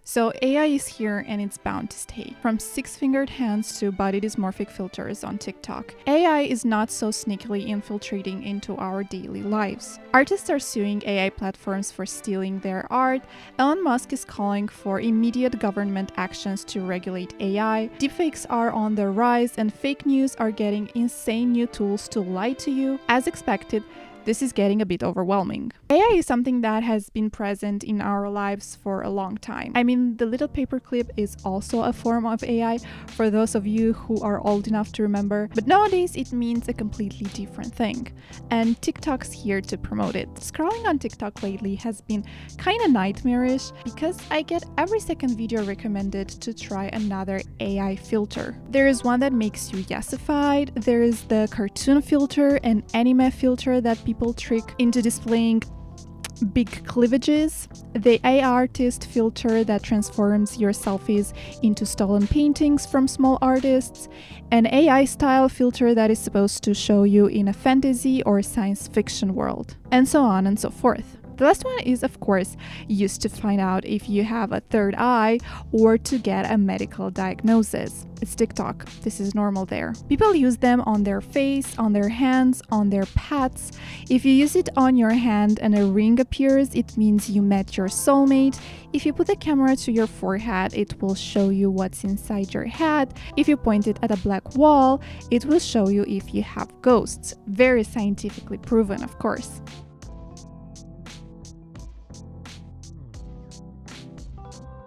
So AI is here and it's bound to stay. From six-fingered hands to body dysmorphic filters on TikTok, AI is not so sneakily infiltrating into our daily lives. Artists are suing AI platforms for stealing their art. Elon Musk is calling for immediate government actions to regulate AI. Deepfakes are on the rise and fake news are getting insane new tools to lie to you. As expected, this is getting a bit overwhelming. AI is something that has been present in our lives for a long time. I mean, the little paperclip is also a form of AI for those of you who are old enough to remember, but nowadays it means a completely different thing. And TikTok's here to promote it. Scrolling on TikTok lately has been kinda nightmarish because I get every second video recommended to try another AI filter. There is one that makes you yesified, there is the cartoon filter and anime filter that people trick into displaying big cleavages, the AI artist filter that transforms your selfies into stolen paintings from small artists, an AI style filter that is supposed to show you in a fantasy or science fiction world, and so on and so forth. The last one is, of course, used to find out if you have a third eye or to get a medical diagnosis. It's TikTok. This is normal there. People use them on their face, on their hands, on their pets. If you use it on your hand and a ring appears, it means you met your soulmate. If you put the camera to your forehead, it will show you what's inside your head. If you point it at a black wall, it will show you if you have ghosts. Very scientifically proven, of course.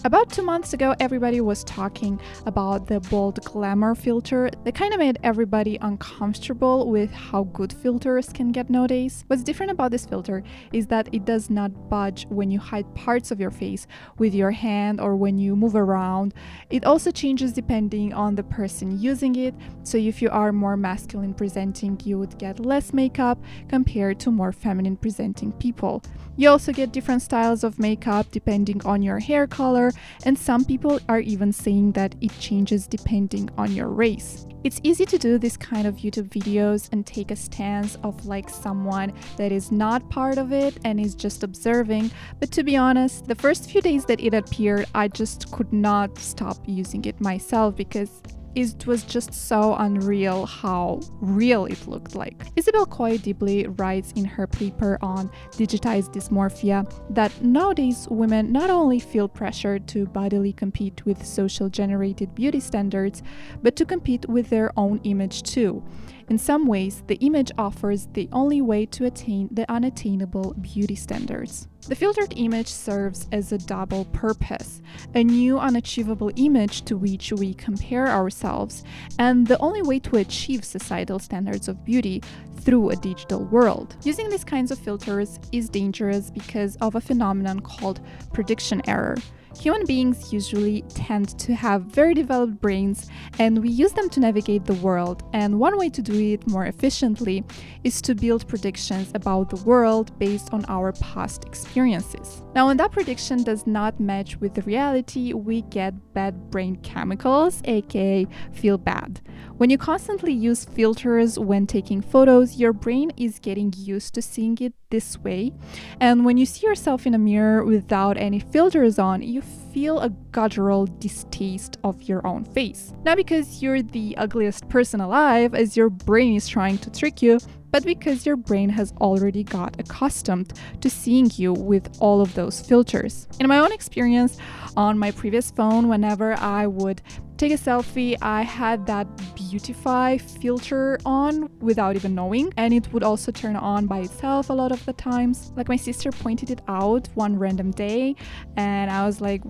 About 2 months ago, everybody was talking about the bold glamour filter that kind of made everybody uncomfortable with how good filters can get nowadays. What's different about this filter is that it does not budge when you hide parts of your face with your hand or when you move around. It also changes depending on the person using it, so if you are more masculine presenting, you would get less makeup compared to more feminine presenting people. You also get different styles of makeup depending on your hair color, and some people are even saying that it changes depending on your race. It's easy to do this kind of YouTube videos and take a stance of like someone that is not part of it and is just observing, but to be honest, the first few days that it appeared, I just could not stop using it myself because it was just so unreal how real it looked like. Isabel Coy-Dibley writes in her paper on digitized dysmorphia that nowadays women not only feel pressured to bodily compete with social generated beauty standards, but to compete with their own image too. In some ways, the image offers the only way to attain the unattainable beauty standards. The filtered image serves as a double purpose, a new unachievable image to which we compare ourselves, and the only way to achieve societal standards of beauty through a digital world. Using these kinds of filters is dangerous because of a phenomenon called prediction error. Human beings usually tend to have very developed brains, and we use them to navigate the world, and one way to do it more efficiently is to build predictions about the world based on our past experiences. Now, when that prediction does not match with the reality, we get bad brain chemicals, aka feel bad. When you constantly use filters when taking photos, your brain is getting used to seeing it this way, and when you see yourself in a mirror without any filters on, you feel a guttural distaste of your own face. Not because you're the ugliest person alive, as your brain is trying to trick you, but because your brain has already got accustomed to seeing you with all of those filters. In my own experience, on my previous phone, whenever I would take a selfie, I had that beautify filter on without even knowing, and it would also turn on by itself a lot of the times. Like, my sister pointed it out one random day, and I was like,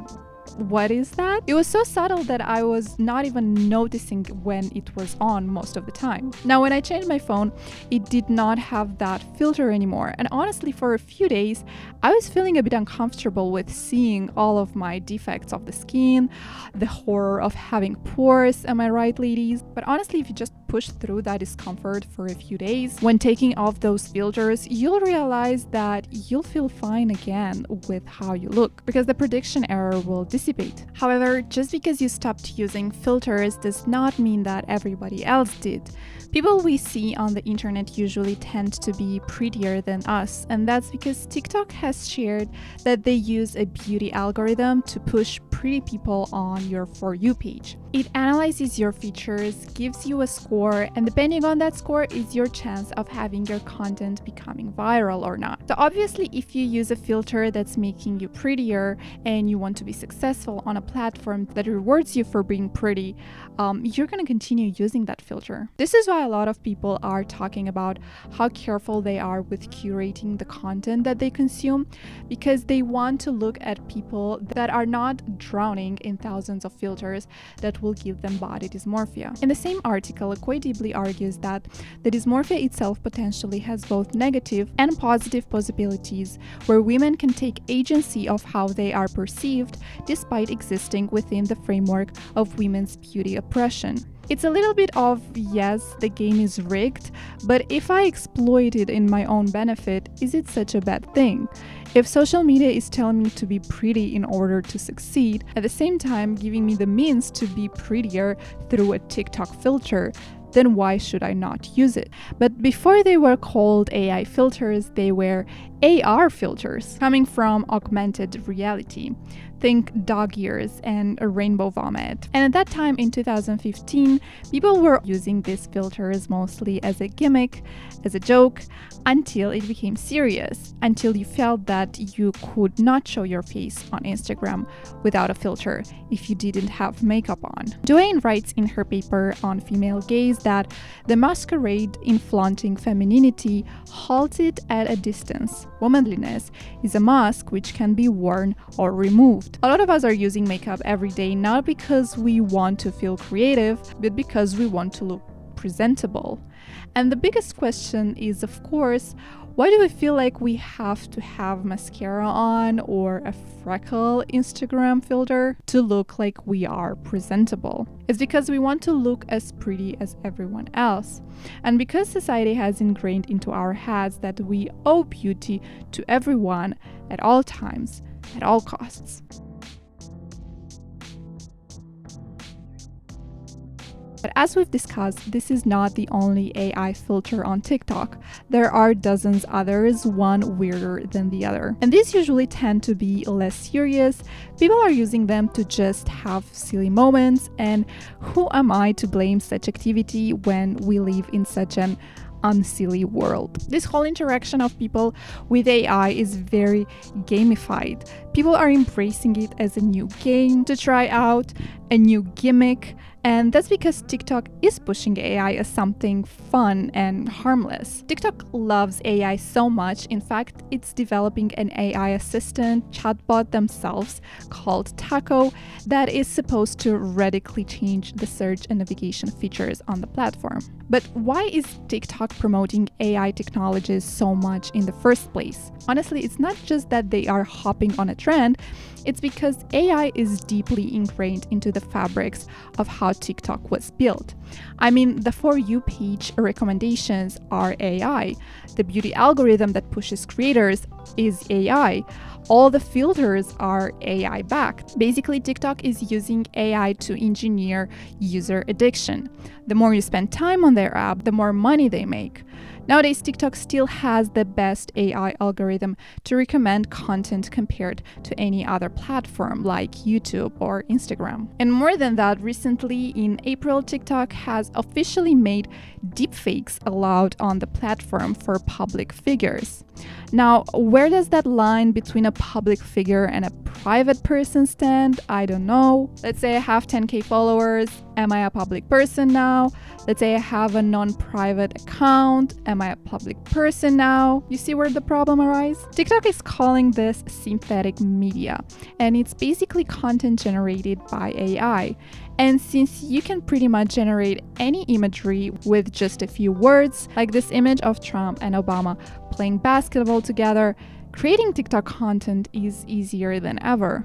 what is that? It was so subtle that I was not even noticing when it was on most of the time. Now, when I changed my phone, it did not have that filter anymore. And honestly, for a few days, I was feeling a bit uncomfortable with seeing all of my defects of the skin, the horror of having pores, am I right, ladies? But honestly, if you just push through that discomfort for a few days, when taking off those filters, you'll realize that you'll feel fine again with how you look, because the prediction error will dissipate. However, just because you stopped using filters does not mean that everybody else did. People we see on the internet usually tend to be prettier than us, and that's because TikTok has shared that they use a beauty algorithm to push pretty people on your For You page. It analyzes your features, gives you a score, and depending on that score is your chance of having your content becoming viral or not. So obviously, if you use a filter that's making you prettier and you want to be successful on a platform that rewards you for being pretty, you're going to continue using that filter. This is why a lot of people are talking about how careful they are with curating the content that they consume, because they want to look at people that are not drowning in thousands of filters that will give them body dysmorphia. In the same article, Quite Deeply argues that the dysmorphia itself potentially has both negative and positive possibilities, where women can take agency of how they are perceived despite existing within the framework of women's beauty oppression. It's a little bit of, yes, the game is rigged, but if I exploit it in my own benefit, is it such a bad thing? If social media is telling me to be pretty in order to succeed, at the same time giving me the means to be prettier through a TikTok filter, then why should I not use it? But before they were called AI filters, they were AR filters, coming from augmented reality. Think dog ears and a rainbow vomit. And at that time in 2015, people were using these filters mostly as a gimmick, as a joke, until it became serious, until you felt that you could not show your face on Instagram without a filter if you didn't have makeup on. Joanne writes in her paper on female gaze that the masquerade in flaunting femininity halted at a distance. Womanliness is a mask which can be worn or removed. A lot of us are using makeup every day not because we want to feel creative, but because we want to look presentable. And the biggest question is, of course, why do we feel like we have to have mascara on or a freckle Instagram filter to look like we are presentable? It's because we want to look as pretty as everyone else. And because society has ingrained into our heads that we owe beauty to everyone at all times, at all costs. But as we've discussed, this is not the only AI filter on TikTok. There are dozens others, one weirder than the other. And these usually tend to be less serious. People are using them to just have silly moments, and who am I to blame such activity when we live in such an unsilly world? This whole interaction of people with AI is very gamified. People are embracing it as a new game to try out, a new gimmick, and that's because TikTok is pushing AI as something fun and harmless. TikTok loves AI so much, in fact, it's developing an AI assistant chatbot themselves called Taco that is supposed to radically change the search and navigation features on the platform. But why is TikTok promoting AI technologies so much in the first place? Honestly, it's not just that they are hopping on a trend, it's because AI is deeply ingrained into the fabrics of how TikTok was built. I mean, the For You page recommendations are AI. The beauty algorithm that pushes creators is AI. All the filters are AI backed. Basically, TikTok is using AI to engineer user addiction. The more you spend time on their app, the more money they make. Nowadays, TikTok still has the best AI algorithm to recommend content compared to any other platform like YouTube or Instagram. And more than that, recently in April, TikTok has officially made deepfakes allowed on the platform for public figures. Now, where does that line between a public figure and a private person stand? I don't know. Let's say I have 10k followers. Am I a public person now? Let's say I have a non-private account. Am I a public person now? You see where the problem arises? TikTok is calling this synthetic media, and it's basically content generated by AI. And since you can pretty much generate any imagery with just a few words, like this image of Trump and Obama playing basketball together, creating TikTok content is easier than ever.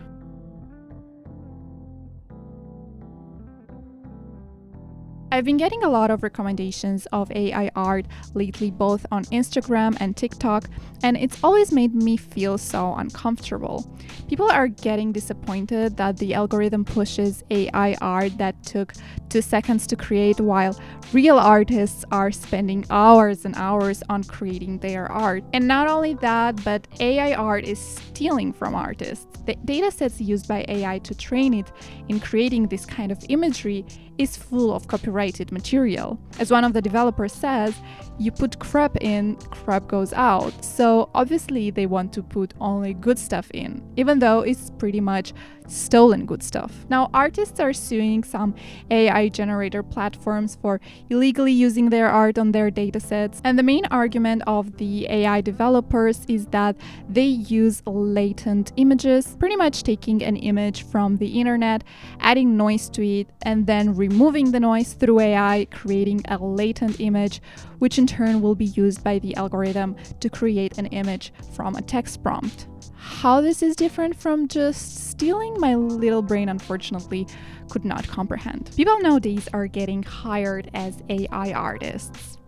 I've been getting a lot of recommendations of AI art lately, both on Instagram and TikTok, and it's always made me feel so uncomfortable. People are getting disappointed that the algorithm pushes AI art that took 2 seconds to create, while real artists are spending hours and hours on creating their art. And not only that, but AI art is stealing from artists. The datasets used by AI to train it in creating this kind of imagery is full of copyrighted material. As one of the developers says, you put crap in, crap goes out. So obviously they want to put only good stuff in, even though it's pretty much stolen good stuff. Now, artists are suing some AI generator platforms for illegally using their art on their datasets. And the main argument of the AI developers is that they use latent images, pretty much taking an image from the internet, adding noise to it, and then removing the noise through AI, creating a latent image, which in turn will be used by the algorithm to create an image from a text prompt. How this is different from just stealing, my little brain unfortunately could not comprehend. People nowadays are getting hired as AI artists.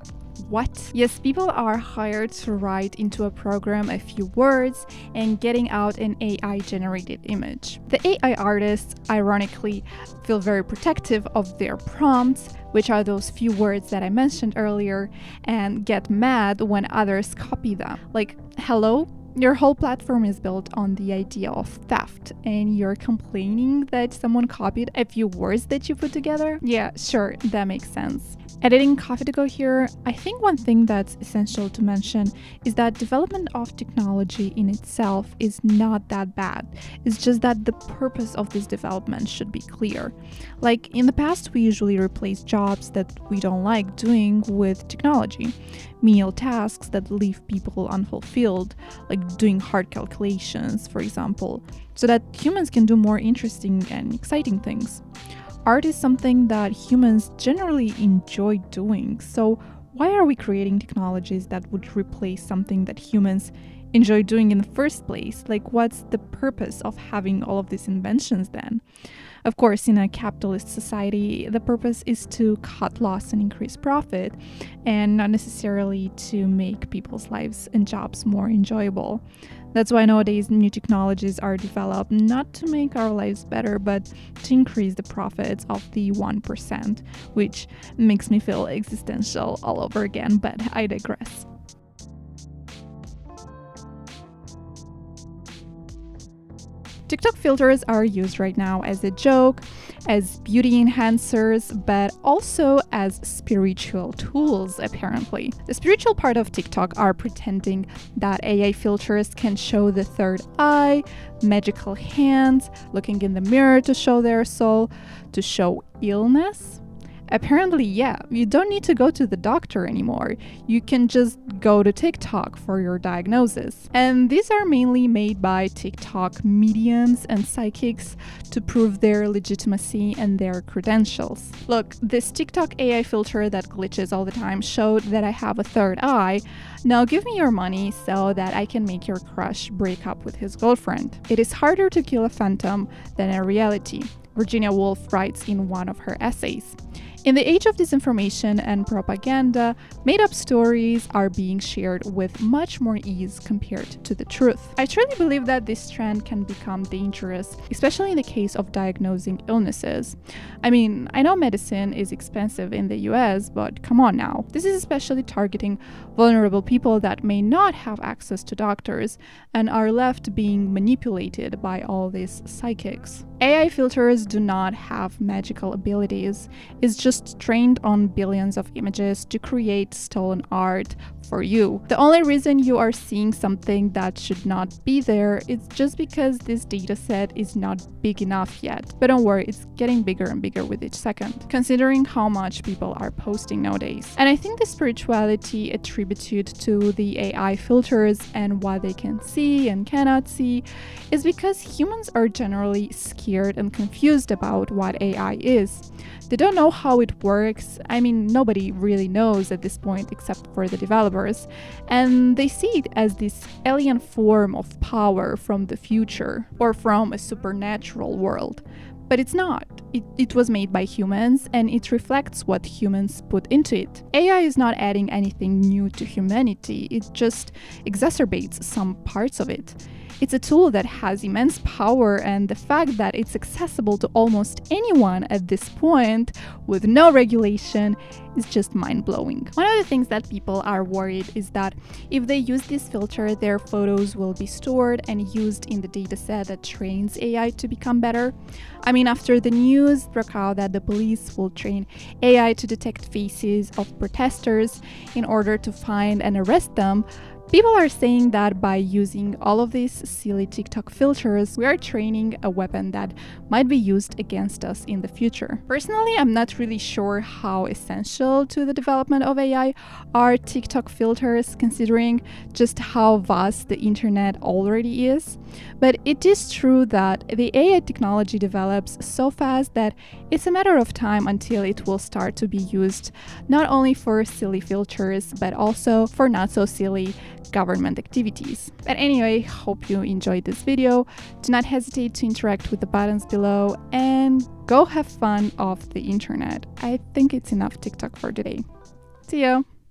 What? Yes, people are hired to write into a program a few words and getting out an AI-generated image. The AI artists, ironically, feel very protective of their prompts, which are those few words that I mentioned earlier, and get mad when others copy them. Like, hello? Your whole platform is built on the idea of theft, and you're complaining that someone copied a few words that you put together? Yeah, sure, that makes sense. Editing coffee to go here, I think one thing that's essential to mention is that development of technology in itself is not that bad. It's just that the purpose of this development should be clear. Like, in the past, we usually replace jobs that we don't like doing with technology. Menial tasks that leave people unfulfilled, like doing hard calculations, for example, so that humans can do more interesting and exciting things. Art is something that humans generally enjoy doing, so why are we creating technologies that would replace something that humans enjoy doing in the first place? Like, what's the purpose of having all of these inventions then? Of course, in a capitalist society, the purpose is to cut loss and increase profit, and not necessarily to make people's lives and jobs more enjoyable. That's why nowadays new technologies are developed not to make our lives better, but to increase the profits of the 1%, which makes me feel existential all over again, but I digress. TikTok filters are used right now as a joke, as beauty enhancers, but also as spiritual tools, apparently. The spiritual part of TikTok are pretending that AI filters can show the third eye, magical hands, looking in the mirror to show their soul, to show illness. Apparently, yeah, you don't need to go to the doctor anymore. You can just go to TikTok for your diagnosis. And these are mainly made by TikTok mediums and psychics to prove their legitimacy and their credentials. Look, this TikTok AI filter that glitches all the time showed that I have a third eye. Now give me your money so that I can make your crush break up with his girlfriend. It is harder to kill a phantom than a reality, Virginia Woolf writes in one of her essays. In the age of disinformation and propaganda, made-up stories are being shared with much more ease compared to the truth. I truly believe that this trend can become dangerous, especially in the case of diagnosing illnesses. I mean, I know medicine is expensive in the US, but come on now. This is especially targeting vulnerable people that may not have access to doctors and are left being manipulated by all these psychics. AI filters do not have magical abilities. It's just trained on billions of images to create stolen art for you. The only reason you are seeing something that should not be there is just because this dataset is not big enough yet. But don't worry, it's getting bigger and bigger with each second, considering how much people are posting nowadays. And I think the spirituality attributed to the AI filters and what they can see and cannot see is because humans are generally scared and confused about what AI is. They don't know how it works. I mean, nobody really knows at this point except for the developers. And they see it as this alien form of power from the future or from a supernatural world. But it's not. It was made by humans and it reflects what humans put into it. AI is not adding anything new to humanity. It just exacerbates some parts of it. It's a tool that has immense power, and the fact that it's accessible to almost anyone at this point with no regulation is just mind-blowing. One of the things that people are worried is that if they use this filter, their photos will be stored and used in the dataset that trains AI to become better. I mean, after the news broke out that the police will train AI to detect faces of protesters in order to find and arrest them, people are saying that by using all of these silly TikTok filters, we are training a weapon that might be used against us in the future. Personally, I'm not really sure how essential to the development of AI are TikTok filters, considering just how vast the internet already is. But it is true that the AI technology develops so fast that it's a matter of time until it will start to be used not only for silly filters, but also for not so silly government activities. But anyway, hope you enjoyed this video. Do not hesitate to interact with the buttons below and go have fun off the internet. I think it's enough TikTok for today. See you!